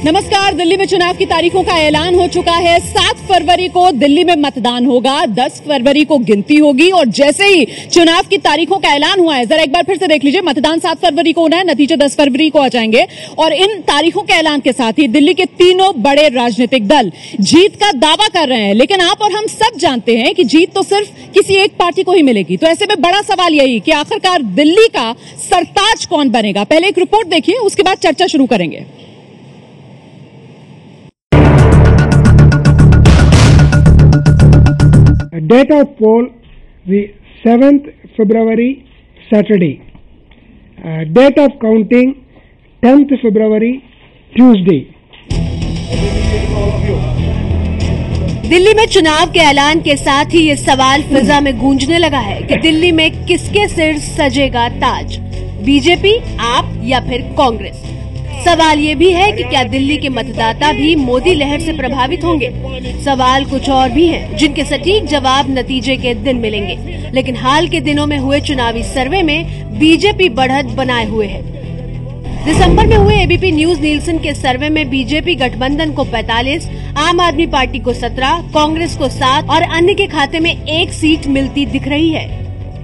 नमस्कार। दिल्ली में चुनाव की तारीखों का ऐलान हो चुका है। 7 फरवरी को दिल्ली में मतदान होगा, 10 फरवरी को गिनती होगी और जैसे ही चुनाव की तारीखों का ऐलान हुआ है, जरा एक बार फिर से देख लीजिए, मतदान 7 फरवरी को होना है, नतीजे 10 फरवरी को आ जाएंगे। और इन तारीखों के ऐलान के साथ ही दिल्ली के तीनों बड़े राजनीतिक दल जीत का दावा कर रहे हैं, लेकिन आप और हम सब जानते हैं कि जीत तो सिर्फ किसी एक पार्टी को ही मिलेगी। तो ऐसे में बड़ा सवाल यही कि आखिरकार दिल्ली का सरताज कौन बनेगा। पहले एक रिपोर्ट देखिए, उसके बाद चर्चा शुरू करेंगे। Date of poll the 7th February Saturday. Date of counting 10th February Tuesday. Delhi में चुनाव के ऐलान के साथ ही ये सवाल फिजा में गूंजने लगा है कि दिल्ली में किसके सिर सजेगा ताज, बीजेपी, आप या फिर कांग्रेस। सवाल ये भी है कि क्या दिल्ली के मतदाता भी मोदी लहर से प्रभावित होंगे। सवाल कुछ और भी हैं, जिनके सटीक जवाब नतीजे के दिन मिलेंगे। लेकिन हाल के दिनों में हुए चुनावी सर्वे में बीजेपी बढ़त बनाए हुए है। दिसंबर में हुए एबीपी न्यूज नीलसन के सर्वे में बीजेपी गठबंधन को 45, आम आदमी पार्टी को 17, कांग्रेस को 7 और अन्य के खाते में 1 सीट मिलती दिख रही है।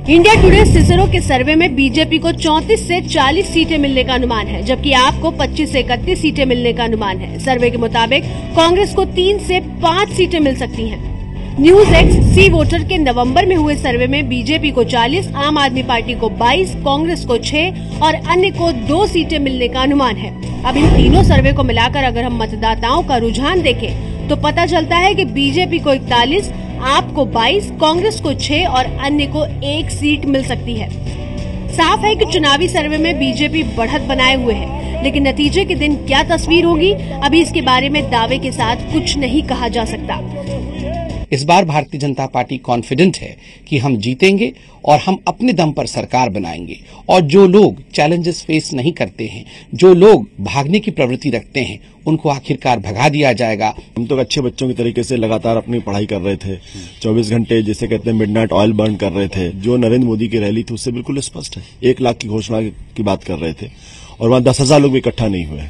इंडिया टुडे सिसरो के सर्वे में बीजेपी को 34 से 40 सीटें मिलने का अनुमान है, जबकि आपको 25 से 31 सीटें मिलने का अनुमान है। सर्वे के मुताबिक कांग्रेस को 3 से 5 सीटें मिल सकती हैं। न्यूज एक्स सी वोटर के नवंबर में हुए सर्वे में बीजेपी को 40, आम आदमी पार्टी को 22, कांग्रेस को 6 और अन्य को 2 सीटें मिलने का अनुमान है। अब इन तीनों सर्वे को मिलाकर अगर हम मतदाताओं का रुझान देखें तो पता चलता है कि बीजेपी को 41, आपको 22, कांग्रेस को 6 और अन्य को 1 सीट मिल सकती है। साफ है कि चुनावी सर्वे में बीजेपी बढ़त बनाए हुए है, लेकिन नतीजे के दिन क्या तस्वीर होगी, अभी इसके बारे में दावे के साथ कुछ नहीं कहा जा सकता। इस बार भारतीय जनता पार्टी कॉन्फिडेंट है कि हम जीतेंगे और हम अपने दम पर सरकार बनाएंगे। और जो लोग चैलेंजेस फेस नहीं करते हैं, जो लोग भागने की प्रवृत्ति रखते हैं, उनको आखिरकार भगा दिया जाएगा। हम तो अच्छे बच्चों की तरीके से लगातार अपनी पढ़ाई कर रहे थे, 24 घंटे जिसे कहते हैं मिडनाइट ऑयल बर्न कर रहे थे। जो नरेंद्र मोदी की रैली थी उससे बिल्कुल स्पष्ट है, 1 लाख की घोषणा की बात कर रहे थे और वहां 10,000 लोग भी इकट्ठा नहीं हुए।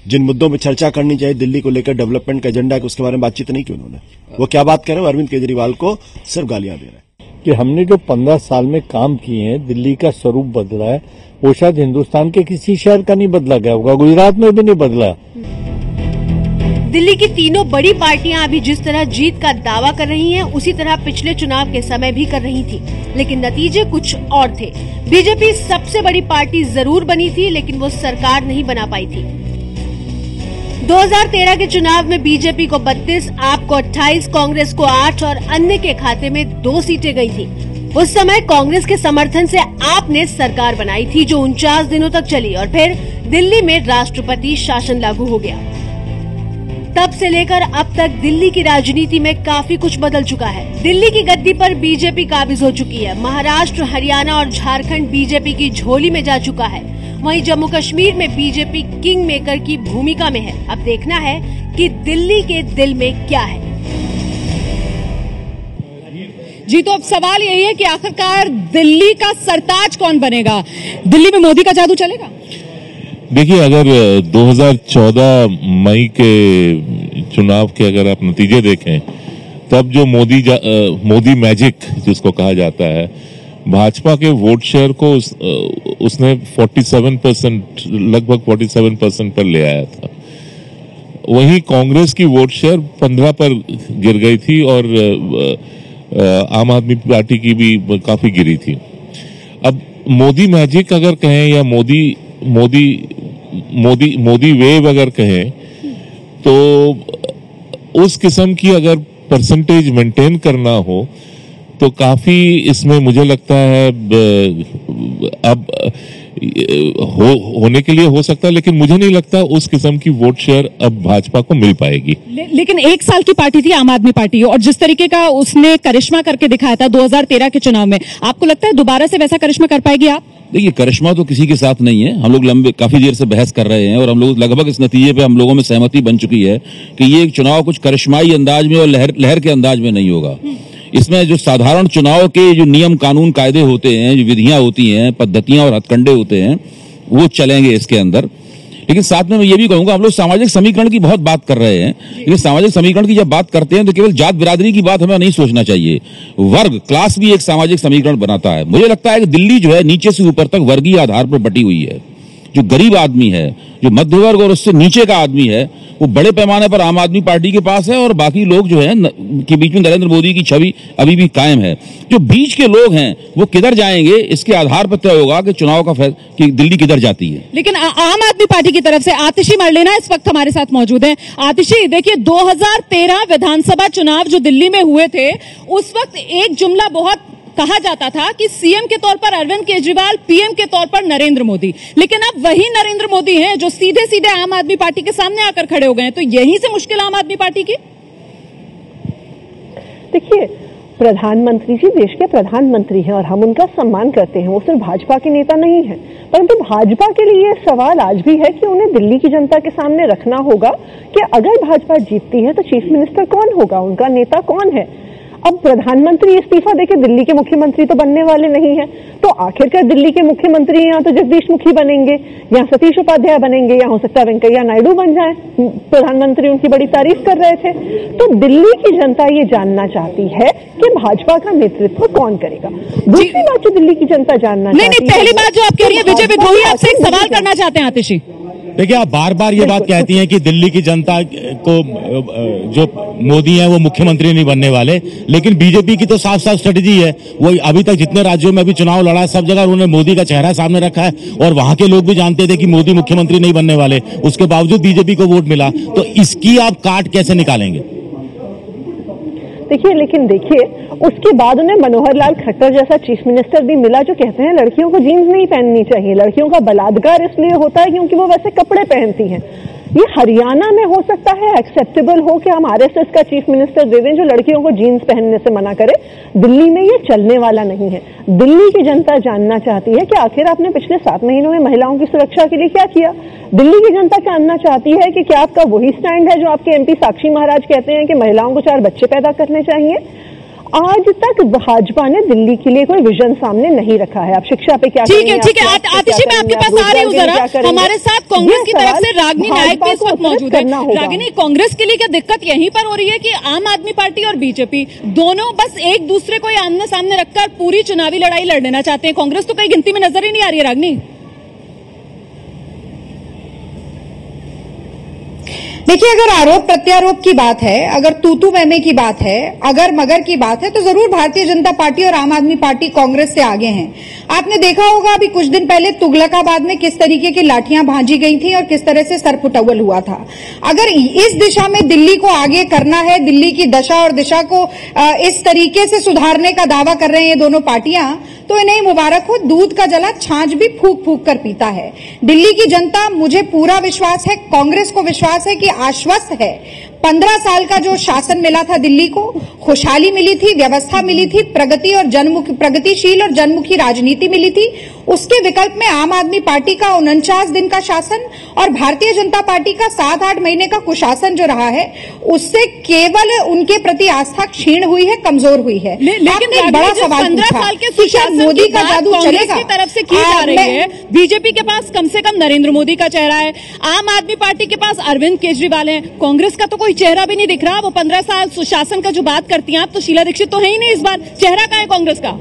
जिन मुद्दों पर चर्चा करनी चाहिए, दिल्ली को लेकर डेवलपमेंट का एजेंडा है, उसके बारे में बातचीत नहीं की उन्होंने। वो क्या बात कर रहे हैं, अरविंद केजरीवाल को सिर्फ गालियां दे रहे हैं कि हमने जो 15 साल में काम किए हैं, दिल्ली का स्वरूप बदला है, वो शायद हिंदुस्तान के किसी शहर का नहीं बदला गया होगा, गुजरात में भी नहीं बदला। दिल्ली की तीनों बड़ी पार्टियां अभी जिस तरह जीत का दावा कर रही हैं, उसी तरह पिछले चुनाव के समय भी कर रही थी, लेकिन नतीजे कुछ और थे। बीजेपी सबसे बड़ी पार्टी जरूर बनी थी, लेकिन वो सरकार नहीं बना पाई थी। 2013 के चुनाव में बीजेपी को 32, आपको 28, कांग्रेस को 8 और अन्य के खाते में 2 सीटें गई थी। उस समय कांग्रेस के समर्थन से आपने सरकार बनाई थी, जो 49 दिनों तक चली और फिर दिल्ली में राष्ट्रपति शासन लागू हो गया। तब से लेकर अब तक दिल्ली की राजनीति में काफी कुछ बदल चुका है। दिल्ली की गद्दी पर बीजेपी काबिज हो चुकी है। महाराष्ट्र, हरियाणा और झारखंड बीजेपी की झोली में जा चुका है। वहीं जम्मू कश्मीर में बीजेपी किंग मेकर की भूमिका में है। अब देखना है कि दिल्ली के दिल में क्या है। जी, तो अब सवाल यही है कि आखिरकार दिल्ली का सरताज कौन बनेगा। दिल्ली में मोदी का जादू चलेगा। देखिए, अगर 2014 मई के चुनाव के अगर आप नतीजे देखें, तब जो मोदी मैजिक जिसको कहा जाता है, भाजपा के वोट शेयर को उसने 47%, लगभग 47% पर ले आया था। वहीं कांग्रेस की वोट शेयर 15 पर गिर गई थी और आम आदमी पार्टी की भी काफी गिरी थी। अब मोदी मैजिक अगर कहें या मोदी वेव अगर कहें, तो उस किस्म की अगर परसेंटेज मेंटेन करना हो तो काफी इसमें मुझे लगता है अब होने के लिए हो सकता है, लेकिन मुझे नहीं लगता उस किस्म की वोट शेयर अब भाजपा को मिल पाएगी। लेकिन 1 साल की पार्टी थी आम आदमी पार्टी, और जिस तरीके का उसने करिश्मा करके दिखाया था 2013 के चुनाव में, आपको लगता है दोबारा से वैसा करिश्मा कर पाएगी आप? देखिए, करिश्मा तो किसी के साथ नहीं है। हम लोग काफी देर से बहस कर रहे हैं और हम लोग लगभग इस नतीजे पे हम लोगों में सहमति बन चुकी है कि ये एक चुनाव कुछ करिश्माई अंदाज में और लहर के अंदाज में नहीं होगा। इसमें जो साधारण चुनाव के जो नियम कानून कायदे होते हैं, जो विधियां होती हैं, पद्धतियां और हथकंडे होते हैं, वो चलेंगे इसके अंदर। लेकिन साथ में मैं ये भी कहूंगा, हम लोग सामाजिक समीकरण की बहुत बात कर रहे हैं, लेकिन सामाजिक समीकरण की जब बात करते हैं तो केवल जात बिरादरी की बात हमें नहीं सोचना चाहिए। वर्ग, क्लास भी एक सामाजिक समीकरण बनाता है। मुझे लगता है कि दिल्ली जो है नीचे से ऊपर तक वर्गीय आधार पर बटी हुई है। जो गरीब आदमी है, जो मध्य वर्ग और उससे नीचे का आदमी है, वो बड़े पैमाने पर आम आदमी पार्टी के पास है, और बाकी लोग जो है के बीच में नरेंद्र मोदी की छवि अभी भी कायम है। जो बीच के लोग हैं वो किधर जाएंगे, इसके आधार पर तय होगा कि चुनाव का कि दिल्ली किधर जाती है। लेकिन आम आदमी पार्टी की तरफ से आतिशी मरलेना इस वक्त हमारे साथ मौजूद है। आतिशी, देखिए 2013 विधानसभा चुनाव जो दिल्ली में हुए थे, उस वक्त एक जुमला बहुत कहा जाता था कि सीएम के तौर पर अरविंद केजरीवाल, पीएम के तौर पर नरेंद्र मोदी। लेकिन अब वही नरेंद्र मोदी हैं जो सीधे सीधे आम आदमी पार्टी के सामने आकर खड़े हो गए हैं। तो यहीं से मुश्किल आम आदमी पार्टी की। देखिए, प्रधानमंत्री जी देश के प्रधानमंत्री हैं और हम उनका सम्मान करते हैं। वो सिर्फ भाजपा के नेता नहीं है, परंतु भाजपा के लिए सवाल आज भी है कि उन्हें दिल्ली की जनता के सामने रखना होगा कि अगर भाजपा जीतती है तो चीफ मिनिस्टर कौन होगा, उनका नेता कौन है। अब प्रधानमंत्री इस्तीफा देके दिल्ली के मुख्यमंत्री तो बनने वाले नहीं है, तो आखिरकार दिल्ली के मुख्यमंत्री या तो जगदीश मुखी बनेंगे या सतीश उपाध्याय बनेंगे या हो सकता है वेंकैया नायडू बन जाए। प्रधानमंत्री उनकी बड़ी तारीफ कर रहे थे। तो दिल्ली की जनता ये जानना चाहती है कि भाजपा का नेतृत्व कौन करेगा। दूसरी बात जो दिल्ली की जनता जानना नहीं, पहली बात जो आप कह रही है, विजय विधोई आपसे एक सवाल करना चाहते हैं। आतिशी, देखिए, आप बार बार ये बात कहती हैं कि दिल्ली की जनता को जो मोदी है वो मुख्यमंत्री नहीं बनने वाले, लेकिन बीजेपी की तो साफ साफ स्ट्रेटेजी है। वो अभी तक जितने राज्यों में अभी चुनाव लड़ा है, सब जगह उन्होंने मोदी का चेहरा सामने रखा है, और वहां के लोग भी जानते थे कि मोदी मुख्यमंत्री नहीं बनने वाले, उसके बावजूद बीजेपी को वोट मिला। तो इसकी आप काट कैसे निकालेंगे? देखिए, लेकिन देखिए, उसके बाद उन्हें मनोहर लाल खट्टर जैसा चीफ मिनिस्टर भी मिला जो कहते हैं लड़कियों को जीन्स नहीं पहननी चाहिए। लड़कियों का बलात्कार इसलिए होता है क्योंकि वो वैसे कपड़े पहनती हैं। ये हरियाणा में हो सकता है एक्सेप्टेबल हो कि हम आरएसएस का चीफ मिनिस्टर दे दें जो लड़कियों को जीन्स पहनने से मना करे। दिल्ली में ये चलने वाला नहीं है। दिल्ली की जनता जानना चाहती है कि आखिर आपने पिछले 7 महीनों में महिलाओं की सुरक्षा के लिए क्या किया। दिल्ली की जनता जानना चाहती है कि क्या आपका वही स्टैंड है जो आपके एमपी साक्षी महाराज कहते हैं कि महिलाओं को 4 बच्चे पैदा करने चाहिए। आज तक भाजपा ने दिल्ली के लिए कोई विजन सामने नहीं रखा है। आप शिक्षा पे क्या ठीक है, आतिशी मैं आपके पास आ रही हूँ जरा। हमारे साथ कांग्रेस की तरफ से रागिनी नायक भी इस वक्त मौजूद है। रागिनी, कांग्रेस के लिए क्या दिक्कत यहीं पर हो रही है कि आम आदमी पार्टी और बीजेपी दोनों बस एक दूसरे को आमने सामने रखकर पूरी चुनावी लड़ाई लड़ लेना चाहते हैं? कांग्रेस तो कहीं गिनती में नजर ही नहीं आ रही है। रागिनी, देखिए, अगर आरोप प्रत्यारोप की बात है, अगर तूतू मैमे की बात है, अगर मगर की बात है, तो जरूर भारतीय जनता पार्टी और आम आदमी पार्टी कांग्रेस से आगे हैं। आपने देखा होगा अभी कुछ दिन पहले तुगलकाबाद में किस तरीके की लाठियां भांजी गई थी और किस तरह से सरपुटौल हुआ था। अगर इस दिशा में दिल्ली को आगे करना है, दिल्ली की दशा और दिशा को इस तरीके से सुधारने का दावा कर रहे हैं ये दोनों पार्टियां, तो इन्हें मुबारक हो। दूध का जला छाछ भी फूक फूक कर पीता है। दिल्ली की जनता, मुझे पूरा विश्वास है, कांग्रेस को विश्वास है कि आश्वस्त है। 15 साल का जो शासन मिला था दिल्ली को, खुशहाली मिली थी, व्यवस्था मिली थी, प्रगति और प्रगतिशील और जनमुखी राजनीति मिली थी। उसके विकल्प में आम आदमी पार्टी का 49 दिन का शासन और भारतीय जनता पार्टी का 7-8 महीने का कुशासन जो रहा है, उससे केवल उनके प्रति आस्था क्षीण हुई है, कमजोर हुई है। लेकिन बड़ा सवाल 15 साल के सुशासन मोदी का जादू चलेगा की तरफ से की जा रही है। बीजेपी के पास कम से कम नरेंद्र मोदी का चेहरा है, आम आदमी पार्टी के पास अरविंद केजरीवाल है, कांग्रेस का तो कोई चेहरा भी नहीं दिख रहा। वो 15 साल सुशासन का जो बात करती हैं आप, तो शीला दीक्षित तो है ही नहीं इस बार। चेहरा कहां है कांग्रेस का?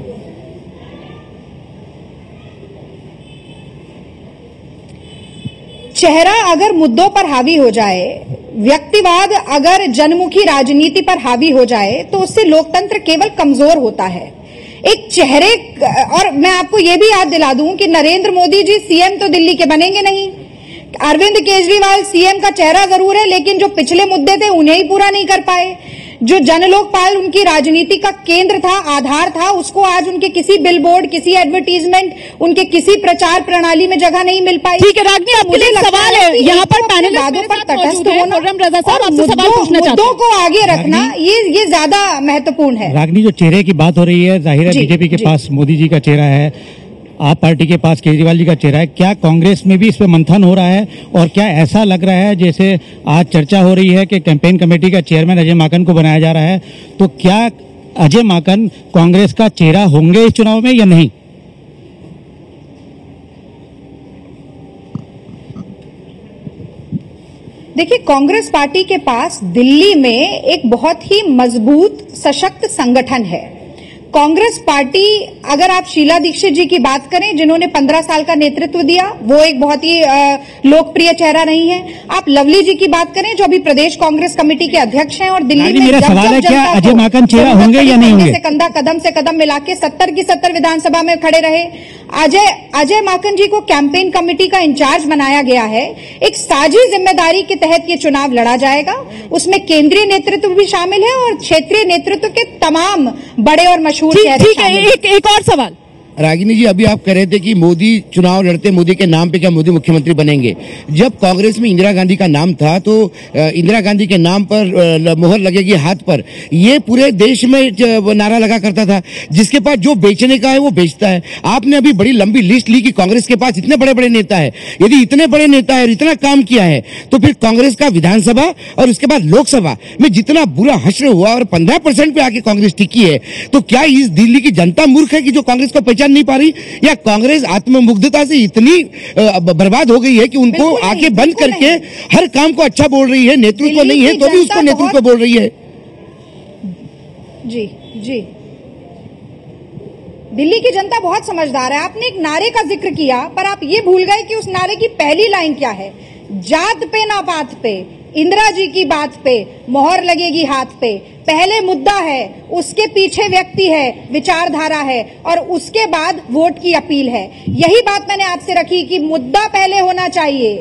चेहरा अगर मुद्दों पर हावी हो जाए, व्यक्तिवाद अगर जनमुखी राजनीति पर हावी हो जाए, तो उससे लोकतंत्र केवल कमजोर होता है। एक चेहरे, और मैं आपको यह भी याद दिला दूं कि नरेंद्र मोदी जी सीएम तो दिल्ली के बनेंगे नहीं। अरविंद केजरीवाल सीएम का चेहरा जरूर है, लेकिन जो पिछले मुद्दे थे उन्हें ही पूरा नहीं कर पाए। जो जनलोकपाल उनकी राजनीति का केंद्र था, आधार था, उसको आज उनके किसी बिलबोर्ड, किसी एडवर्टीजमेंट, उनके किसी प्रचार प्रणाली में जगह नहीं मिल पाई। ठीक है रागिनी, आपके लिए सवाल है यहाँ पर पैनलिस्ट पर तटस्थ होना और मुद्दों को आगे रखना, ये ज्यादा महत्वपूर्ण है। रागिनी, जो चेहरे की बात हो रही है, जाहिर है बीजेपी के पास मोदी जी का चेहरा है, आप पार्टी के पास केजरीवाल जी का चेहरा है। क्या कांग्रेस में भी इस पे मंथन हो रहा है? और क्या ऐसा लग रहा है जैसे आज चर्चा हो रही है कि कैंपेन कमेटी का चेयरमैन अजय माकन को बनाया जा रहा है, तो क्या अजय माकन कांग्रेस का चेहरा होंगे इस चुनाव में या नहीं? देखिए, कांग्रेस पार्टी के पास दिल्ली में एक बहुत ही मजबूत सशक्त संगठन है। कांग्रेस पार्टी, अगर आप शीला दीक्षित जी की बात करें जिन्होंने 15 साल का नेतृत्व दिया, वो एक बहुत ही लोकप्रिय चेहरा नहीं है। आप लवली जी की बात करें जो अभी प्रदेश कांग्रेस कमेटी के अध्यक्ष हैं और दिल्ली में मेरा सवाल है, क्या अजय माकन चेहरा होंगे या नहीं होंगे? कंधा कदम से कदम मिला के 70 की 70 विधानसभा में खड़े रहे। अजय माकन जी को कैंपेन कमेटी का इंचार्ज बनाया गया है। एक साझी जिम्मेदारी के तहत ये चुनाव लड़ा जाएगा। उसमें केंद्रीय नेतृत्व भी शामिल है और क्षेत्रीय नेतृत्व के तमाम बड़े और मशहूर चेहरे शामिल हैं। एक और सवाल। रागिनी जी, अभी आप कह रहे थे कि मोदी चुनाव लड़ते, मोदी के नाम पे क्या मोदी मुख्यमंत्री बनेंगे? जब कांग्रेस में इंदिरा गांधी का नाम था तो इंदिरा गांधी के नाम पर मोहर लगेगी हाथ पर, ये पूरे देश में नारा लगा करता था। जिसके पास जो बेचने का है वो बेचता है। आपने अभी बड़ी लंबी लिस्ट ली कि कांग्रेस के पास इतने बड़े बड़े नेता है। यदि इतने बड़े नेता है और इतना काम किया है तो फिर कांग्रेस का विधानसभा और उसके बाद लोकसभा में जितना बुरा हश्र हुआ और 15% पे आके कांग्रेस टिकी है, तो क्या इस दिल्ली की जनता मूर्ख है कि जो कांग्रेस को नहीं पा रही, या कांग्रेस आत्ममुग्धता से इतनी बर्बाद हो गई है कि उनको आके बंद करके हर काम को अच्छा बोल रही है? नेतृत्व नहीं है तो भी उसको नेतृत्व बोल रही है। जी जी, दिल्ली की जनता बहुत समझदार है। आपने एक नारे का जिक्र किया, पर आप ये भूल गए कि उस नारे की पहली लाइन क्या है? जात पे ना पात पे, इंदिरा जी की बात पे मोहर लगेगी हाथ पे। पहले मुद्दा है, उसके पीछे व्यक्ति है, विचारधारा है और उसके बाद वोट की अपील है। यही बात मैंने आपसे रखी कि मुद्दा पहले होना चाहिए,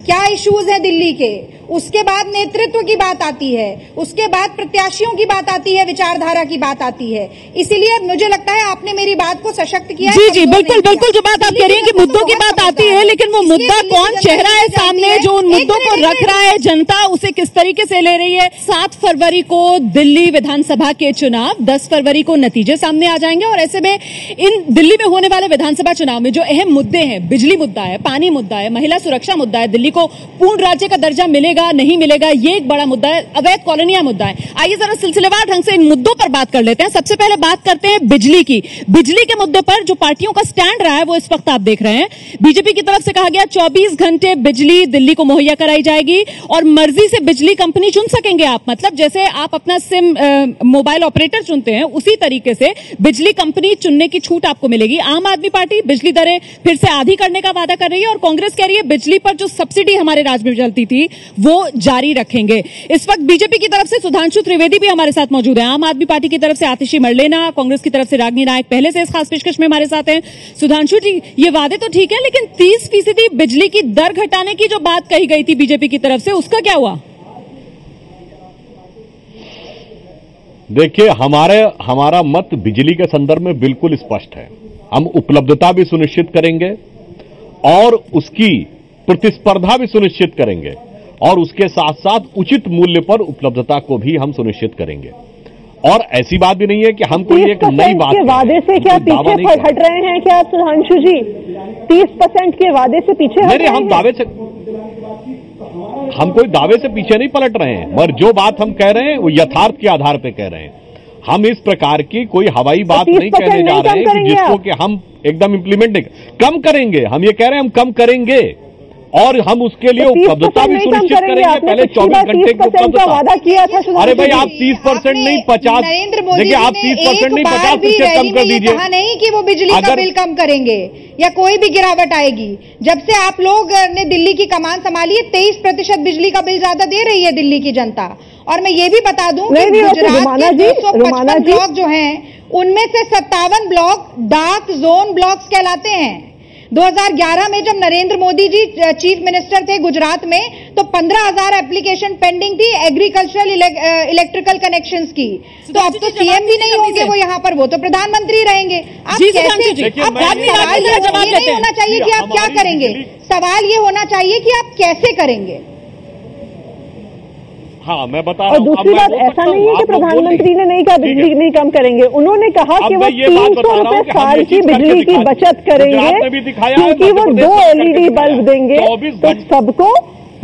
क्या इश्यूज है दिल्ली के, उसके बाद नेतृत्व की बात आती है, उसके बाद प्रत्याशियों की बात आती है, विचारधारा की बात आती है। इसीलिए मुझे लगता है आपने मेरी बात को सशक्त किया। जी जी, बिल्कुल बिल्कुल, जो बात आप कह रही हैं कि मुद्दों की बात आती है, लेकिन वो मुद्दा कौन चेहरा है सामने जो उन मुद्दों को रख रहा है, जनता उसे किस तरीके से ले रही है। 7 फरवरी को दिल्ली विधानसभा के चुनाव, 10 फरवरी को नतीजे सामने आ जाएंगे और ऐसे में इन दिल्ली में होने वाले विधानसभा चुनाव में जो अहम मुद्दे हैं, बिजली मुद्दा है, पानी मुद्दा है, महिला सुरक्षा मुद्दा है, दिल्ली को पूर्ण राज्य का दर्जा मिलेगा नहीं मिलेगा ये एक बड़ा मुद्दा है, अवैध कॉलोनियां मुद्दा है। आइए जरा सिलसिलेवार ढंग से इन मुद्दों पर बात कर लेते हैं। सबसे पहले बात करते हैं बिजली की। बिजली के मुद्दे पर जो पार्टियों का स्टैंड रहा है वो इस वक्त आप देख रहे हैं। बीजेपी की तरफ से कहा गया 24 घंटे बिजली दिल्ली को मुहैया कराई जाएगी और मर्जी से बिजली कंपनी चुन सकेंगे आप, मतलब जैसे आप अपना सिम मोबाइल ऑपरेटर चुनते हैं उसी तरीके से बिजली कंपनी चुनने की छूट आपको मिलेगी। आम आदमी पार्टी बिजली दरें फिर से आधी करने का वादा कर रही है और कांग्रेस कह रही है बिजली पर जो सब्सिडी हमारे राज्य में चलती थी वो जारी रखेंगे। इस वक्त बीजेपी की तरफ से सुधांशु त्रिवेदी भी हमारे साथ मौजूद है, आम आदमी पार्टी की तरफ से आतिशी मरलेना, कांग्रेस की तरफ से रागिनी नायक पहले से इस खास पेशकश में हमारे साथ हैं। सुधांशु जी, ये वादे तो ठीक है लेकिन 30% बिजली की दर घटाने की जो बात कही गई थी बीजेपी की तरफ से, उसका क्या हुआ? देखिए, हमारा मत बिजली के संदर्भ में बिल्कुल स्पष्ट है। हम उपलब्धता भी सुनिश्चित करेंगे और उसकी प्रतिस्पर्धा भी सुनिश्चित करेंगे और उसके साथ साथ उचित मूल्य पर उपलब्धता को भी हम सुनिश्चित करेंगे। और ऐसी बात भी नहीं है कि हम कोई एक नई बात के वादे से क्या पीछे हट रहे हैं क्या आप सुधांशु जी? 30% के वादे से पीछे हट रहे हैं? हम कोई दावे से पीछे नहीं पलट रहे हैं, मगर जो बात हम कह रहे हैं वो यथार्थ के आधार पर कह रहे हैं। हम इस प्रकार की कोई हवाई बात नहीं कहने जा रहे हैं कि जिसको कि हम एकदम इंप्लीमेंट नहीं कम करेंगे। हम ये कह रहे हैं हम कम करेंगे और हम उसके लिए उपलब्धता भी सुनिश्चित करेंगे। पहले 24 घंटे की उपलब्धता वादा किया था। अरे भाई, आप 30% नहीं 50, देखिए आप 30% नहीं 50% कम कर दीजिए। कहा नहीं कि वो बिजली का बिल कम करेंगे या कोई भी गिरावट आएगी। जब से आप लोग ने दिल्ली की कमान संभाली है 23% बिजली का बिल ज्यादा दे रही है दिल्ली की जनता। और मैं ये भी बता दूं कि गुजरात के 255 ब्लॉक जो हैं उनमें से 57 ब्लॉक डार्क जोन ब्लॉक्स कहलाते हैं। 2011 में जब नरेंद्र मोदी जी चीफ मिनिस्टर थे गुजरात में तो 15,000 एप्लीकेशन पेंडिंग थी एग्रीकल्चरल इलेक्ट्रिकल कनेक्शंस की। तो अब तो सीएम भी नहीं होंगे वो यहाँ पर, वो तो प्रधानमंत्री रहेंगे। आप कैसे? सवाल ये नहीं होना चाहिए कि आप क्या करेंगे, सवाल ये होना चाहिए कि आप कैसे करेंगे। हाँ, मैं बता रहा हूं। और दूसरी बात, ऐसा नहीं है कि प्रधानमंत्री ने नहीं कहा बिजली नहीं कम करेंगे, उन्होंने कहा कि वो 300 रुपए साल की बिजली की बचत करेंगे क्योंकि वो 2 LED बल्ब देंगे तो सबको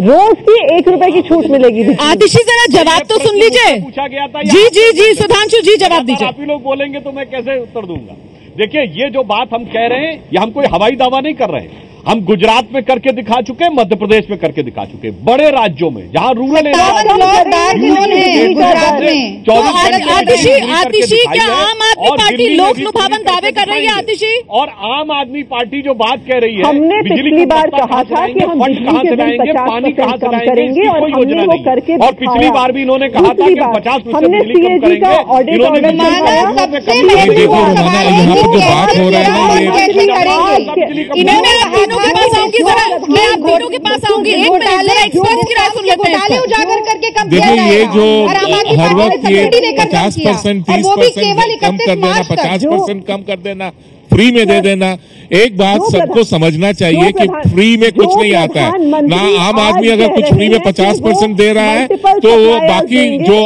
रोज की 1 रुपए की छूट मिलेगी। आतिशी, जरा जवाब तो सुन लीजिए। पूछा गया था। जी जी जी, सुधांशु जी जवाब दीजिए। आप ही लोग बोलेंगे तो मैं कैसे उत्तर दूंगा? देखिए, ये जो बात हम कह रहे हैं ये हम कोई हवाई दावा नहीं कर रहे हैं। हम गुजरात में करके दिखा चुके, मध्य प्रदेश में करके दिखा चुके, बड़े राज्यों में जहां रूरल आतिशी, क्या आम आदमी पार्टी लोक लुभावन दावे कर रही है? आतिशी, और आम आदमी पार्टी जो बात कह रही है, हमने पिछली बार कहा था कि हम फंड कहां से लाएंगे, पानी कहां से लाएंगे, और हमने वो करके और पिछली बार भी इन्होंने कहा था कि 50% बिजली कम करेंगे। उजागर करके कम देखिए, ये जो हर वक्त ये 50%, 30% कम कर देना, 50% कम कर देना, फ्री में दे देना, एक बात सबको समझना चाहिए कि फ्री में कुछ नहीं आता है ना। आम आदमी अगर कुछ फ्री में 50% दे रहा है तो वो बाकी जो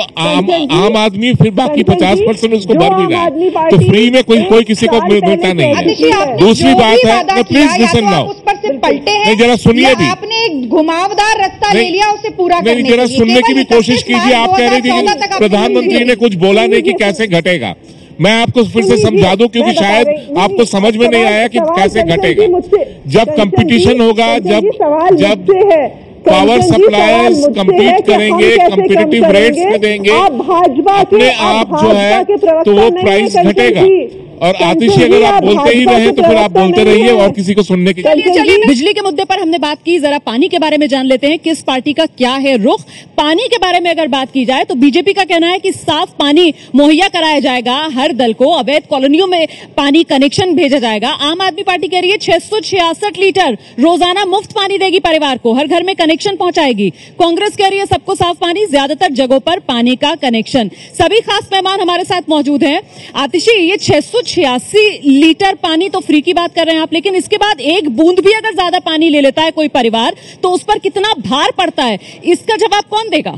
आम आदमी फिर बाकी 50% उसको भर भी रहा है, तो फ्री में कोई किसी को मिलता नहीं है। दूसरी बात है, प्लीज लिसन नाउ, नहीं जरा सुनिए भी, आपने एक घुमावदार रास्ता ले लिया उसे पूरा करने के लिए। जरा सुनने की भी कोशिश कीजिए। आप कह रहे थे कि प्रधानमंत्री ने कुछ बोला नहीं कि कैसे घटेगा। मैं आपको फिर से समझा दूं, क्योंकि शायद आपको समझ में नहीं आया कि कैसे घटेगा। जब कंपटीशन होगा, जब पावर सप्लायर्स कम्पीट करेंगे, कम्पिटिटिव रेट्स में देंगे, अपने आप जो है तो वो प्राइस घटेगा। और आतिशी, अगर आप बोलते ही रहे तो फिर आप बोलते रहिए और किसी को सुनने की। चलिए, बिजली के मुद्दे पर हमने बात की, जरा पानी के बारे में जान लेते हैं, किस पार्टी का क्या है रुख। पानी के बारे में अगर बात की जाए तो बीजेपी का कहना है कि साफ पानी मुहैया कराया जाएगा हर दल को, अवैध कॉलोनियों में पानी कनेक्शन भेजा जाएगा। आम आदमी पार्टी कह रही है 666 लीटर रोजाना मुफ्त पानी देगी परिवार को, हर घर में कनेक्शन पहुंचाएगी। कांग्रेस कह रही है सबको साफ पानी, ज्यादातर जगहों पर पानी का कनेक्शन। सभी खास मेहमान हमारे साथ मौजूद हैं। आतिशी, ये 686 लीटर पानी तो फ्री की बात कर रहे हैं आप, लेकिन इसके बाद एक बूंद भी अगर ज्यादा पानी ले लेता है कोई परिवार तो उस पर कितना भार पड़ता है, इसका जवाब कौन देगा?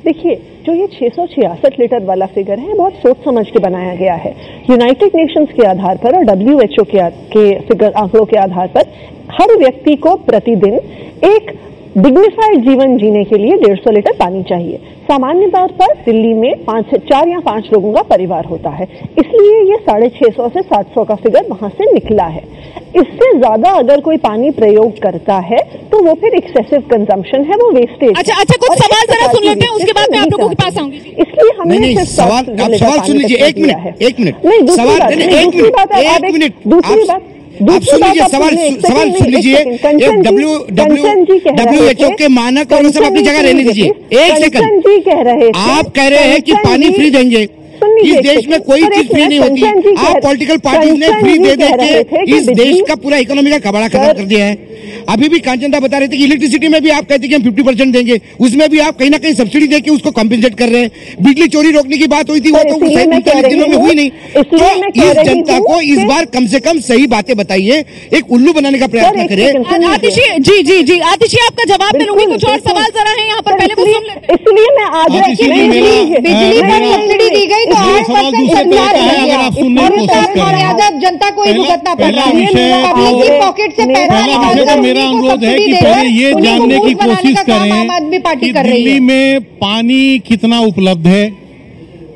देखिए, जो ये 666 लीटर वाला फिगर है बहुत सोच समझ के बनाया गया है। यूनाइटेड नेशंस के आधार पर और WHO के फिगर आंकड़ों के आधार पर हर व्यक्ति को प्रतिदिन एक डिग्निफाइड जीवन जीने के लिए 150 लीटर पानी चाहिए। सामान्य तौर पर दिल्ली में 4 या 5 लोगों का परिवार होता है, इसलिए ये 650 से 700 का फिगर वहां से निकला है। इससे ज्यादा अगर कोई पानी प्रयोग करता है तो वो फिर एक्सेसिव कंजम्पशन है, वो वेस्टेज। अच्छा, कुछ सवाल जरा सुन लेते हैं, उसके बाद मैं आप लोगों के पास आऊंगी। इसलिए हमने सवाल सुन लीजिए, एक मिनट सवाल, दूसरी बात आप सुन लीजिए, सवाल सुन लीजिए। WHO के मानक और सब अपनी जगह रहने दीजिए। एक सेकंड, आप कह रहे हैं कि पानी फ्री देंगे, इस देश में कोई चीज फ्री नहीं होती। आप पॉलिटिकल पार्टी ने फ्री दे के इस देश का पूरा इकोनॉमी का कबाड़ा खत्म कर दिया है। अभी भी कांचनदा बता रहे थे कि इलेक्ट्रिसिटी में भी आप कहते हैं कि हम 50% देंगे, उसमें भी आप कहीं ना कहीं सब्सिडी देके उसको कॉम्पेंसेट कर रहे हैं। बिजली चोरी रोकने की बात हुई थी, वो तो 45 दिनों में हुई नहीं। तो इस जनता को इस बार कम से कम सही बातें बताइए, एक उल्लू बनाने का प्रयास करें। आतिशी, जी आतिशी, आपका जवाब मैं लूंगी, कुछ और सवाल जरा है यहाँ पर, पहले वो सुन लेते हैं। इसलिए मैं आग्रह बिजली पर सब्सिडी दी गई तो 8% जनता को ही भुगतना पड़ रहा है। पब्लिक की पॉकेट से पैसा निकालकर मेरा अनुरोध है कि पहले ये जानने की कोशिश करें कि दिल्ली में पानी कितना उपलब्ध है,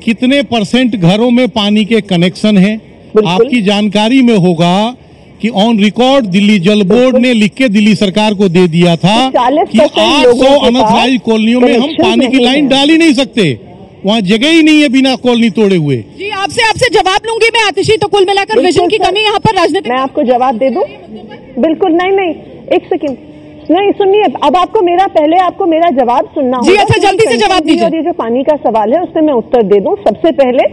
कितने % घरों में पानी के कनेक्शन है। आपकी जानकारी में होगा कि ऑन रिकॉर्ड दिल्ली जल बोर्ड ने लिख के दिल्ली सरकार को दे दिया था कि 800 अनऑथराइज्ड कॉलोनियों में हम पानी की लाइन डाल ही नहीं सकते, वहाँ जगह ही नहीं है बिना कॉलोनी तोड़े हुए। जी, आपसे जवाब लूंगी मैं आतिशी। तो कुल मिलाकर विजन की कमी यहाँ पर राजनीति। मैं आपको जवाब दे दूं? बिल्कुल नहीं, एक सेकंड, नहीं सुनिए, अब आपको मेरा जवाब सुनना होगा। जी, अच्छा, जल्दी से जवाब दीजिए। और ये जो पानी का सवाल है उसमें मैं उत्तर दे दूं। सबसे पहले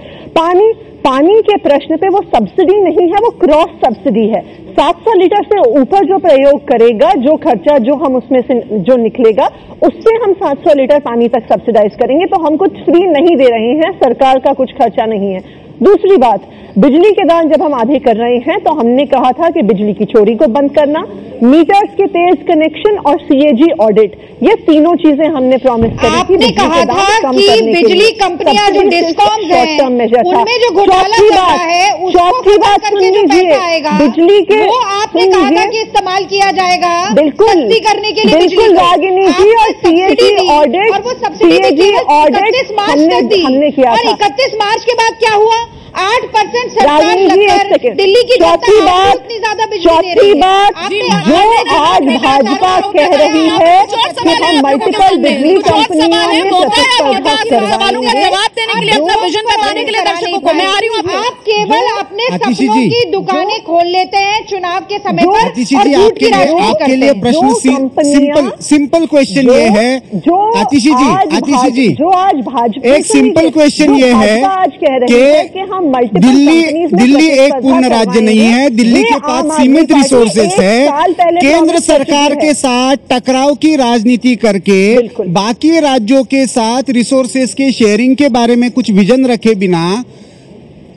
पानी के प्रश्न पे वो सब्सिडी नहीं है, वो क्रॉस सब्सिडी है। 700 लीटर से ऊपर जो प्रयोग करेगा, जो खर्चा जो हम उसमें से जो निकलेगा, उससे हम 700 लीटर पानी तक सब्सिडाइज करेंगे। तो हम कुछ फ्री नहीं दे रहे हैं, सरकार का कुछ खर्चा नहीं है। दूसरी बात, बिजली के दाम जब हम आधे कर रहे हैं तो हमने कहा था कि बिजली की चोरी को बंद करना, मीटर्स के तेज कनेक्शन और CAG ऑडिट, ये तीनों चीजें हमने प्रॉमिस करी थी। आपने कहा था कि बिजली कंपनियां जो डिस्कॉम्स हैं उनमें जो घोटाला चल रहा है उसको करके जो पैसा आएगा बिजली के, वो आपने कहा था कि इस्तेमाल किया जाएगा सस्ती करने के लिए बिजली को। रागिनी जी, और CAG ऑडिट, और वो सब्सिडी 31 मार्च तक दी, हमने किया और 31 मार्च के बाद क्या हुआ? 8% सरकार लगकर दिल्ली की चौथी बात, इतनी ज्यादा बिजली दे चौथी रही है। बात जो आज भाजपा कह रही है कि हम मल्टीपल बिजली कंपनियों में प्रतिस्पर्धा करवाएंगे, जवाब देने के लिए, अपना विजन बताने के लिए दर्शकों को मैं आ रही हूँ। आप केवल अपने सपनों की दुकानें खोल लेते हैं चुनाव के समय पर आतिशी और जी, झूठ की राजनीति आपके करते लिए हैं। प्रश्न सिंपल क्वेश्चन ये है आतिशी जी, जो आज भाजपा एक सिंपल क्वेश्चन ये है कि हम दिल्ली एक पूर्ण राज्य नहीं है, दिल्ली के पास सीमित रिसोर्सेस है। केंद्र सरकार के साथ टकराव की राजनीति करके बाकी राज्यों के साथ रिसोर्सेस के शेयरिंग के बारे में कुछ विजन रखे बिना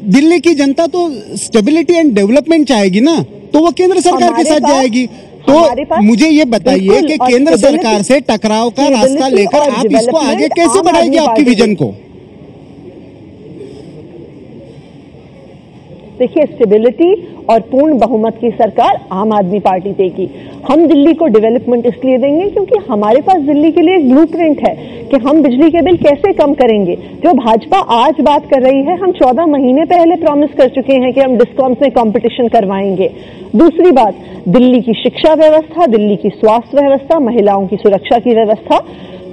दिल्ली की जनता तो स्टेबिलिटी एंड डेवलपमेंट चाहेगी ना, तो वो केंद्र सरकार के साथ जाएगी। तो मुझे ये बताइए कि केंद्र सरकार से टकराव का रास्ता लेकर आप इसको आगे कैसे बढ़ाएंगे आपकी विजन को? देखिए, स्टेबिलिटी और पूर्ण बहुमत की सरकार आम आदमी पार्टी देगी। हम दिल्ली को डेवलपमेंट इसलिए देंगे क्योंकि हमारे पास दिल्ली के लिए एक ब्लूप्रिंट है कि हम बिजली के बिल कैसे कम करेंगे। जो भाजपा आज बात कर रही है, हम 14 महीने पहले प्रॉमिस कर चुके हैं कि हम डिस्कॉम्स में कंपटीशन करवाएंगे। दूसरी बात, दिल्ली की शिक्षा व्यवस्था, दिल्ली की स्वास्थ्य व्यवस्था, महिलाओं की सुरक्षा की व्यवस्था।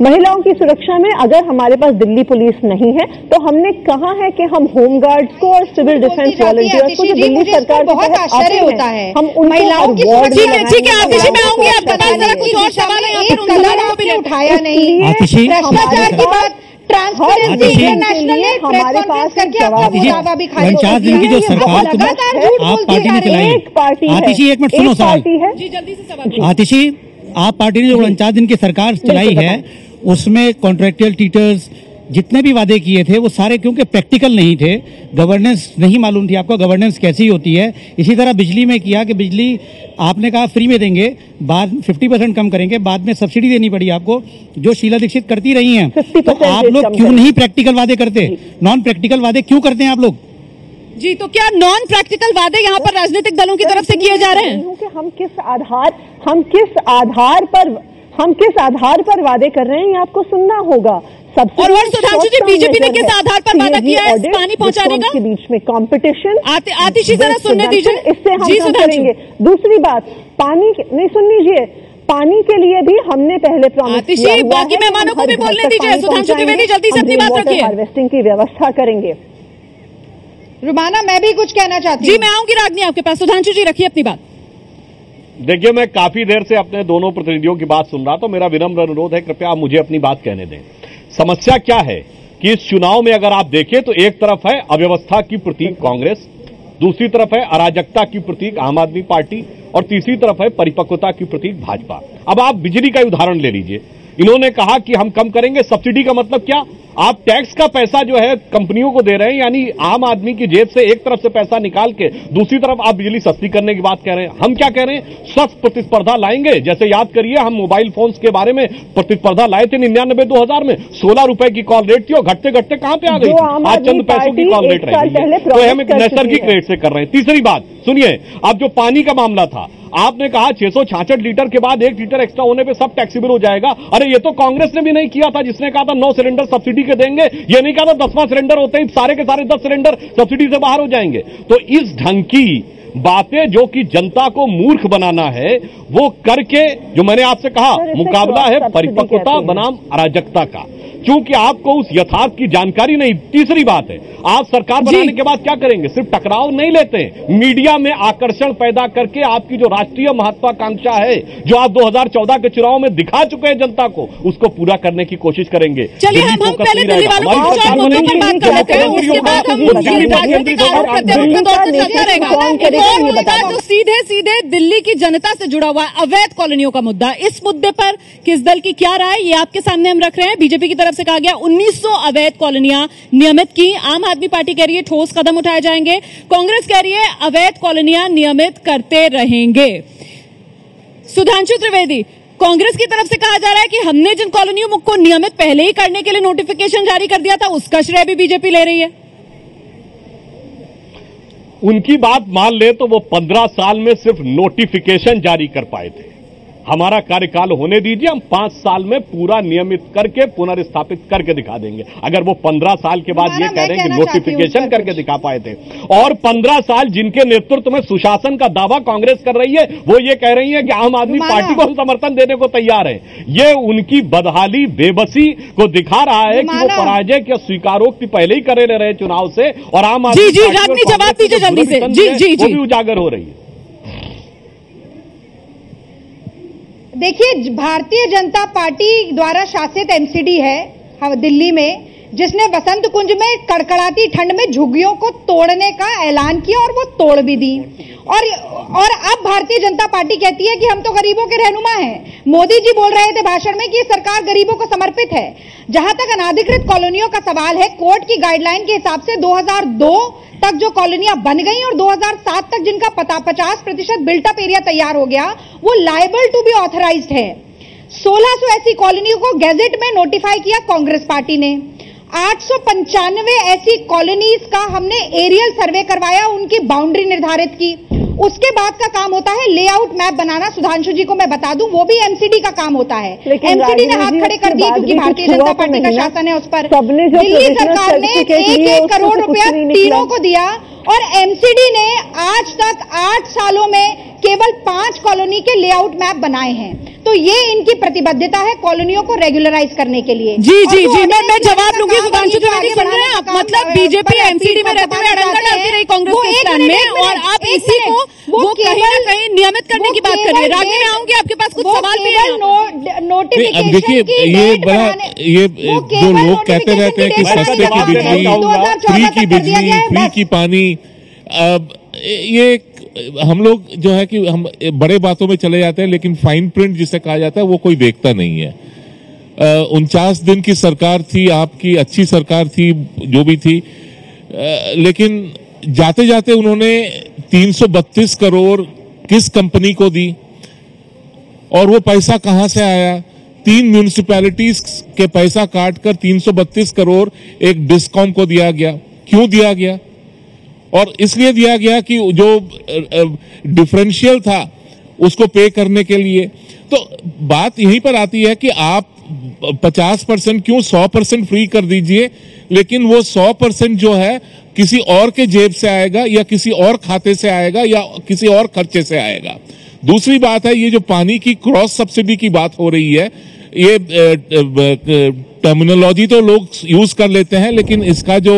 महिलाओं की सुरक्षा में अगर हमारे पास दिल्ली पुलिस नहीं है तो हमने कहा है कि हम होमगार्ड्स को और सिविल डिफेंस वॉलंटियर्स को जो दिल्ली सरकार बहुत आश्चर्य होता है, हम महिलाओं की ठीक है आतिशी, मैं आऊंगी आपके पास। जरा कुछ और सवाल है, एक कदम आपने उठाया नहीं, भ्रष्टाचार की बात, ट्रांसपेरेंसी इंटरनेशनल ने प्रेस कॉन्फ्रेंस करके अपना दावा भी खारिज कर दिया। 49 दिन की जो सरकार लगातार झूठ आप पार्टी ने चलाई, आतिशी एक मिनट सुनो सवाल। जी जल्दी से सवाल। आतिशी, आप पार्टी ने जो 49 दिन की सरकार चलाई है उसमें कॉन्ट्रैक्चुअल टीचर्स जितने भी वादे किए थे वो सारे क्योंकि प्रैक्टिकल नहीं थे, गवर्नेंस नहीं मालूम थी आपको गवर्नेंस कैसी होती है। इसी तरह बिजली में किया कि बिजली आपने कहा फ्री में देंगे, बाद 50% कम करेंगे, बाद में सब्सिडी देनी पड़ी आपको, जो शीला दीक्षित करती रही हैं। तो आप लोग क्यों नहीं प्रैक्टिकल वादे करते, नॉन प्रैक्टिकल वादे क्यों करते हैं आप लोग? जी, तो क्या नॉन प्रैक्टिकल वादे यहाँ पर राजनीतिक दलों की तरफ से किए जा रहे हैं? कि हम किस आधार पर वादे कर रहे हैं, ये आपको सुनना होगा। और सुधांशु जी, बीजेपी ने किस आधार पर वादा किया है पानी पहुंचाने का? के बीच में कंपटीशन। आतिशी जरा सुनने दीजिए, इससे हम काम करेंगे। दूसरी बात, पानी नहीं सुन लीजिए, पानी के लिए भी हमने पहले प्रॉमिस किया है, बाकी मेहमानों को भी बोलने दीजिए। सुधांशु त्रिवेदी जल्दी से अपनी बात रखिए। हार्वेस्टिंग की व्यवस्था करेंगे। रुमाना, मैं भी कुछ कहना चाहती हूँ। जी, मैं आऊंगी रागनी आपके पास। सुधांशु जी रखिए अपनी बात। देखिए, मैं काफी देर से अपने दोनों प्रतिनिधियों की बात सुन रहा, तो मेरा विनम्र अनुरोध है, कृपया आप मुझे अपनी बात कहने दें। समस्या क्या है कि इस चुनाव में अगर आप देखें तो एक तरफ है अव्यवस्था की प्रतीक कांग्रेस, दूसरी तरफ है अराजकता की प्रतीक आम आदमी पार्टी और तीसरी तरफ है परिपक्वता की प्रतीक भाजपा। अब आप बिजली का उदाहरण ले लीजिए। इन्होंने कहा कि हम कम करेंगे, सब्सिडी का मतलब क्या? आप टैक्स का पैसा जो है कंपनियों को दे रहे हैं, यानी आम आदमी की जेब से एक तरफ से पैसा निकाल के दूसरी तरफ आप बिजली सस्ती करने की बात कह रहे हैं। हम क्या कह रहे हैं? सख्त प्रतिस्पर्धा लाएंगे। जैसे याद करिए, हम मोबाइल फोन्स के बारे में प्रतिस्पर्धा लाए थे 99-2000 में, 16 रुपए की कॉल रेट थी और घटते घटते कहां पे आ गई? आज चंद पैसों की कॉल रेट रह गई है। तो हम एक नैसर्गिक रेट से कर रहे हैं। तीसरी बात सुनिए, अब जो पानी का मामला था, आपने कहा 666 लीटर के बाद 1 लीटर एक्स्ट्रा होने पे सब टैक्सेबल हो जाएगा। अरे ये तो कांग्रेस ने भी नहीं किया था, जिसने कहा था 9 सिलेंडर सब्सिडी के देंगे। ये नहीं कहा था 10वां सिलेंडर होते ही सारे के सारे 10 सिलेंडर सब्सिडी से बाहर हो जाएंगे। तो इस ढंग की बातें जो कि जनता को मूर्ख बनाना है, वो करके, जो मैंने आपसे कहा, मुकाबला है परिपक्वता बनाम अराजकता का, क्योंकि आपको उस यथार्थ की जानकारी नहीं। तीसरी बात है, आप सरकार बनाने के बाद क्या करेंगे? सिर्फ टकराव नहीं लेते हैं, मीडिया में आकर्षण पैदा करके आपकी जो राष्ट्रीय महत्वाकांक्षा है, जो आप 2014 के चुनाव में दिखा चुके हैं जनता को, उसको पूरा करने की कोशिश करेंगे। चलिए हम पहले दिल्ली वालों को कुछ और मुद्दों पर बात कर लेते हैं, उसके बाद हम राजनीतिक आरोप प्रत्यारोप के दौर से चलता रहेगा। और मुद्दा जो सीधे सीधे दिल्ली की जनता से जुड़ा हुआ है, अवैध कॉलोनियों का मुद्दा। इस मुद्दे पर किस दल की क्या राय, ये आपके सामने हम रख रहे हैं। बीजेपी की तरफ से कहा गया 1900 अवैध कॉलोनियां नियमित की। आम आदमी पार्टी कह रही है ठोस कदम उठाए जाएंगे। कांग्रेस कह रही है अवैध कॉलोनियां नियमित करते रहेंगे। सुधांशु त्रिवेदी, कांग्रेस की तरफ से कहा जा रहा है कि हमने जिन कॉलोनियों को नियमित पहले ही करने के लिए नोटिफिकेशन जारी कर दिया था, उसका श्रेय भी बीजेपी ले रही है। उनकी बात मान ले तो वो 15 साल में सिर्फ नोटिफिकेशन जारी कर पाए थे। हमारा कार्यकाल होने दीजिए, हम 5 साल में पूरा नियमित करके पुनर्स्थापित करके दिखा देंगे। अगर वो 15 साल के बाद ये कह रहे हैं कि नोटिफिकेशन करके दिखा पाए थे, और 15 साल जिनके नेतृत्व में सुशासन का दावा कांग्रेस कर रही है, वो ये कह रही है कि आम आदमी पार्टी को हम समर्थन देने को तैयार है। ये उनकी बदहाली, बेबसी को दिखा रहा है कि वो पराजय की स्वीकारोक्ति पहले ही करे रहे चुनाव से, और आम आदमी जवाब दीजिए जल्दी से। जी वो भी उजागर हो रही है। देखिए, भारतीय जनता पार्टी द्वारा शासित एमसीडी है दिल्ली में, जिसने वसंत कुंज में कड़कड़ाती ठंड में झुग्गियों को तोड़ने का ऐलान किया और वो तोड़ भी दी। और अब भारतीय जनता पार्टी कहती है कि हम तो गरीबों के रहनुमा हैं। मोदी जी बोल रहे थे भाषण में कि ये सरकार गरीबों को समर्पित है। जहां तक अनाधिकृत कॉलोनियों का सवाल है, कोर्ट की गाइडलाइन के हिसाब से 2002 तक जो कॉलोनियां बन गई और 2007 तक जिनका 50% बिल्टअप एरिया तैयार हो गया, वो लायबल टू बी ऑथराइज्ड है। 1600 ऐसी कॉलोनियों को गैजेट में नोटिफाई किया कांग्रेस पार्टी ने। 895 ऐसी कॉलोनीज का हमने एरियल सर्वे करवाया, उनकी बाउंड्री निर्धारित की। उसके बाद का काम होता है लेआउट मैप बनाना। सुधांशु जी को मैं बता दूं, वो भी एमसीडी का काम होता है। एमसीडी ने हाथ खड़े कर दिए क्योंकि भारतीय जनता पार्टी का शासन है उस पर। दिल्ली सरकार ने 1-1 करोड़ रुपया तीनों को दिया और एमसीडी ने आज तक 8 सालों में केवल 5 कॉलोनी के लेआउट मैप बनाए हैं। तो ये इनकी प्रतिबद्धता है कॉलोनियों को रेगुलराइज करने के लिए। जी मैं जवाब लूंगी। सुधांशु त्रिवेदी, सुन रहे हैं आप? मतलब बीजेपी एमसीडी में रहते हुए अड़ंगा डालती रही कांग्रेस के स्टैंड में, और आप इसी को वो कहीं ना कहीं नियमित करने की बात कर रही है। रागी में आऊंगी, आपके पास कुछ सवाल भी है। अब देखिए, ये बड़ा ये जो लोग कहते रहते हैं कि सस्ते की बिजली, फ्री की बिजली, फ्री की पानी, ये हम लोग जो है कि हम बड़े बातों में चले जाते हैं, लेकिन फाइन प्रिंट जिसे कहा जाता है वो कोई देखता नहीं है। 49 दिन की सरकार थी आपकी, अच्छी सरकार थी जो भी थी, लेकिन जाते जाते उन्होंने 332 करोड़ किस कंपनी को दी और वो पैसा कहां से आया? 3 म्यूनिसिपैलिटीज के पैसा काटकर 332 करोड़ एक डिस्कॉम को दिया गया। क्यों दिया गया? और इसलिए दिया गया कि जो डिफरेंशियल था उसको पे करने के लिए। तो बात यहीं पर आती है कि आप 50% क्यों 100% फ्री कर दीजिए, लेकिन वो 100% जो है किसी और के जेब से आएगा या किसी और खाते से आएगा या किसी और खर्चे से आएगा। दूसरी बात है, ये जो पानी की क्रॉस सब्सिडी की बात हो रही है, ये टर्मिनोलॉजी तो लोग यूज कर लेते हैं, लेकिन इसका जो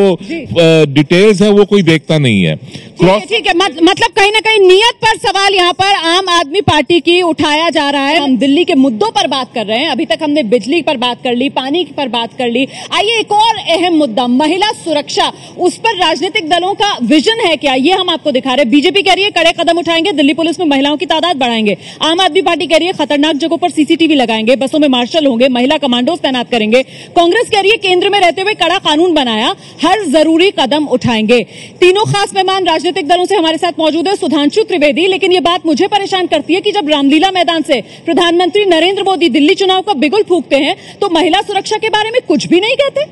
डिटेल्स है वो कोई देखता नहीं है। ठीक है, मतलब कहीं ना कहीं नियत पर सवाल यहाँ पर आम आदमी पार्टी की उठाया जा रहा है। हम दिल्ली के मुद्दों पर बात कर रहे हैं। अभी तक हमने बिजली पर बात कर ली, पानी पर बात कर ली। आइए एक और अहम मुद्दा, महिला सुरक्षा, उस पर राजनीतिक दलों का विजन है क्या, ये हम आपको दिखा रहे हैं। बीजेपी कह रही है कड़े कदम उठाएंगे, दिल्ली पुलिस में महिलाओं की तादाद बढ़ाएंगे। आम आदमी पार्टी कह रही है खतरनाक जगहों पर सीसीटीवी लगाएंगे, बसों में मार्शल होंगे, महिला कमांडोज तैनात करेंगे। कांग्रेस कह रही है केंद्र में रहते हुए कड़ा कानून बनाया, हर जरूरी कदम उठाएंगे। तीनों खास मेहमान राजनीतिक दलों से हमारे साथ मौजूद है। सुधांशु त्रिवेदी, लेकिन यह बात मुझे परेशान करती है कि जब रामलीला मैदान से प्रधानमंत्री नरेंद्र मोदी दिल्ली चुनाव का बिगुल फूंकते हैं तो महिला सुरक्षा के बारे में कुछ भी नहीं कहते।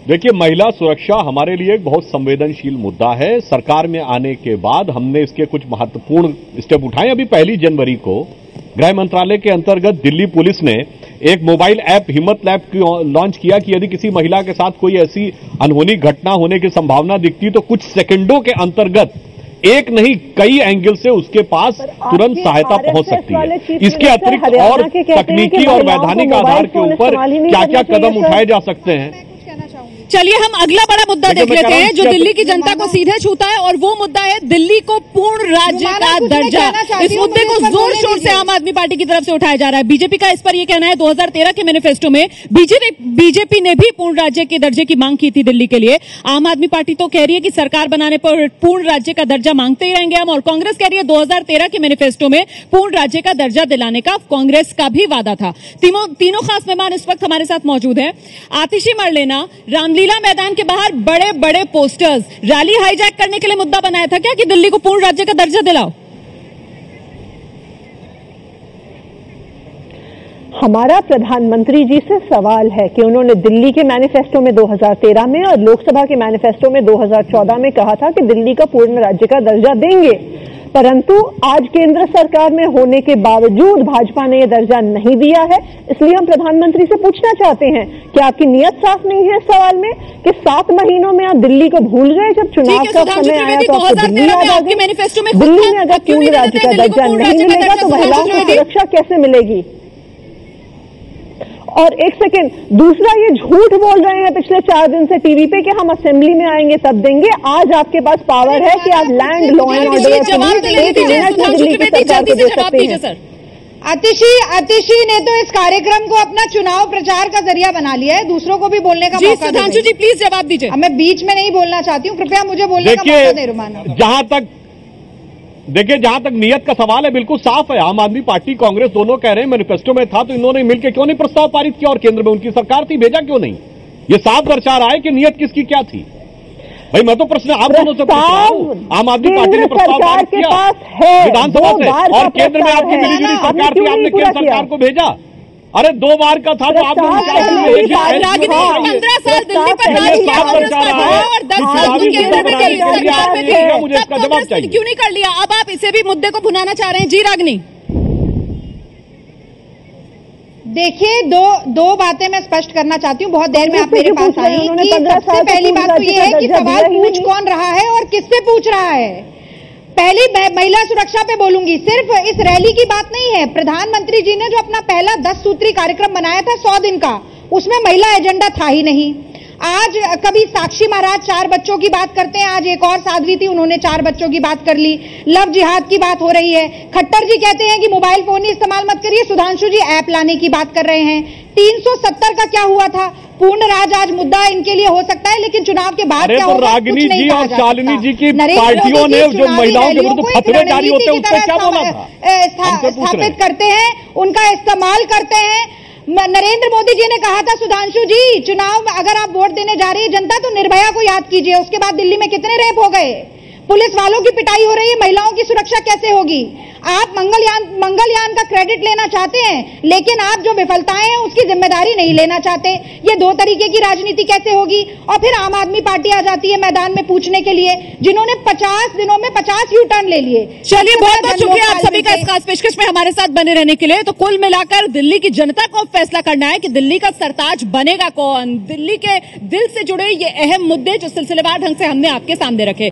देखिए, महिला सुरक्षा हमारे लिए एक बहुत संवेदनशील मुद्दा है। सरकार में आने के बाद हमने इसके कुछ महत्वपूर्ण स्टेप उठाए। अभी 1 जनवरी को गृह मंत्रालय के अंतर्गत दिल्ली पुलिस ने एक मोबाइल ऐप हिम्मत लैब लॉन्च किया कि यदि किसी महिला के साथ कोई ऐसी अनहोनी घटना होने की संभावना दिखती तो कुछ सेकंडों के अंतर्गत एक नहीं कई एंगल से उसके पास तुरंत सहायता पहुंच सकती है। इसके अतिरिक्त और तकनीकी और वैधानिक आधार के ऊपर क्या क्या कदम उठाए जा सकते हैं। चलिए हम अगला बड़ा मुद्दा देख लेते हैं जो दिल्ली की जनता को सीधे छूता है, और वो मुद्दा है दिल्ली को पूर्ण राज्य का दर्जा। इस मुद्दे को जोर शोर से आम आदमी पार्टी की तरफ से उठाया जा रहा है। बीजेपी का इस पर यह कहना है 2013 के मैनिफेस्टो में बीजेपी ने भी पूर्ण राज्य के दर्जे की मांग की थी दिल्ली के लिए। आम आदमी पार्टी तो कह रही है कि सरकार बनाने पर पूर्ण राज्य का दर्जा मांगते ही रहेंगे हम, और कांग्रेस कह रही है 2013 के मैनिफेस्टो में पूर्ण राज्य का दर्जा दिलाने का कांग्रेस का भी वादा था। तीनों खास मेहमान इस वक्त हमारे साथ मौजूद हैं। आतिशी मरलेना, रामलीला मैदान के बाहर बड़े बड़े पोस्टर्स, रैली हाईजैक करने के लिए मुद्दा बनाया था क्या कि दिल्ली को पूर्ण राज्य का दर्जा दिलाओ? हमारा प्रधानमंत्री जी से सवाल है कि उन्होंने दिल्ली के मैनिफेस्टो में 2013 में और लोकसभा के मैनिफेस्टो में 2014 में कहा था कि दिल्ली का पूर्ण राज्य का दर्जा देंगे। परंतु आज केंद्र सरकार में होने के बावजूद भाजपा ने यह दर्जा नहीं दिया है। इसलिए हम प्रधानमंत्री से पूछना चाहते हैं कि आपकी नीयत साफ नहीं है इस सवाल में कि 7 महीनों में आप दिल्ली को भूल गए? जब चुनाव का समय आया तो आपको दिल्ली याद आ गई। दिल्ली में अगर पूर्ण राज्य का दर्जा नहीं मिलेगा तो महिलाओं को सुरक्षा कैसे मिलेगी? और एक सेकेंड, दूसरा ये झूठ बोल रहे हैं पिछले 4 दिन से टीवी पे कि हम असेंबली में आएंगे तब देंगे। आज आपके पास पावर है कि आप land law and order Delhi की सरकार को दे सकते हैं। आतिशी ने तो इस कार्यक्रम को अपना चुनाव प्रचार का जरिया बना लिया है, दूसरों को भी बोलने का मौका दे। सुधांशु जी प्लीज जवाब दीजिए। मैं बीच में नहीं बोलना चाहती हूँ, कृपया मुझे बोलने का मौका दे। रुमाना, जहां तक नियत का सवाल है बिल्कुल साफ है। आम आदमी पार्टी कांग्रेस दोनों कह रहे हैं मैनिफेस्टो में था तो इन्होंने मिलकर क्यों नहीं प्रस्ताव पारित किया, और केंद्र में उनकी सरकार थी, भेजा क्यों नहीं? ये साफ दर्शा रहा है कि नियत किसकी क्या थी। भाई मैं तो प्रश्न आप दोनों से पूछ रहा हूं। आम आदमी पार्टी ने प्रस्ताव पारित किया विधानसभा से, और केंद्र में आपकी मिलीजुली सरकार थी, आपने केंद्र सरकार को भेजा। अरे 2 बार का था तो आपने 15 साल दिल्ली पर राज किया कांग्रेस का था और 10 साल केंद्र में सरकार में थे, मुझे इसका जवाब चाहिए। क्यों नहीं कर लिया? अब आप इसे भी मुद्दे को भुनाना चाह रहे हैं। जी रागनी, देखिए दो बातें मैं स्पष्ट करना चाहती हूँ। बहुत देर में आप मेरे पास आई कि सबसे पहली बात तो ये है कि सवाल पूछ कौन रहा है और किससे पूछ रहा है। पहली महिला सुरक्षा पे बोलूंगी। सिर्फ इस रैली की बात नहीं है, प्रधानमंत्री जी ने जो अपना पहला 10 सूत्री कार्यक्रम बनाया था 100 दिन का, उसमें महिला एजेंडा था ही नहीं। आज कभी साक्षी महाराज 4 बच्चों की बात करते हैं, आज एक और साध्वी थी, उन्होंने 4 बच्चों की बात कर ली। लव जिहाद की बात हो रही है। खट्टर जी कहते हैं कि मोबाइल फोन ही इस्तेमाल मत करिए, सुधांशु जी ऐप लाने की बात कर रहे हैं। 370 का क्या हुआ था? पूर्ण राज आज मुद्दा इनके लिए हो सकता है, लेकिन चुनाव के बाद क्या होगा? रागिनी जी और शालिनी जी की पार्टियों ने जो महिलाओं के विरुद्ध फतवे जारी होते हैं उससे क्या बोला था? स्थापित करते हैं, उनका इस्तेमाल करते हैं। नरेंद्र मोदी जी ने कहा था सुधांशु जी, चुनाव में अगर आप वोट देने जा रही है जनता तो निर्भया को याद कीजिए। उसके बाद दिल्ली में कितने रेप हो गए, पुलिस वालों की पिटाई हो रही है, महिलाओं की सुरक्षा कैसे होगी? आप मंगलयान का क्रेडिट लेना चाहते हैं, लेकिन आप जो विफलताएं हैं उसकी जिम्मेदारी नहीं लेना चाहते। ये 2 तरीके की राजनीति कैसे होगी? और फिर आम आदमी पार्टी आ जाती है मैदान में पूछने के लिए, जिन्होंने 50 दिनों में 50 यू टर्न ले लिए। चलिए बहुत बहुत शुक्रिया आप सभी का इस खास पेशकश में हमारे साथ बने रहने के लिए। तो कुल मिलाकर दिल्ली की जनता को फैसला करना है कि दिल्ली का सरताज बनेगा कौन। दिल्ली के दिल से जुड़े ये अहम मुद्दे जो सिलसिलेवार ढंग से हमने आपके सामने रखे।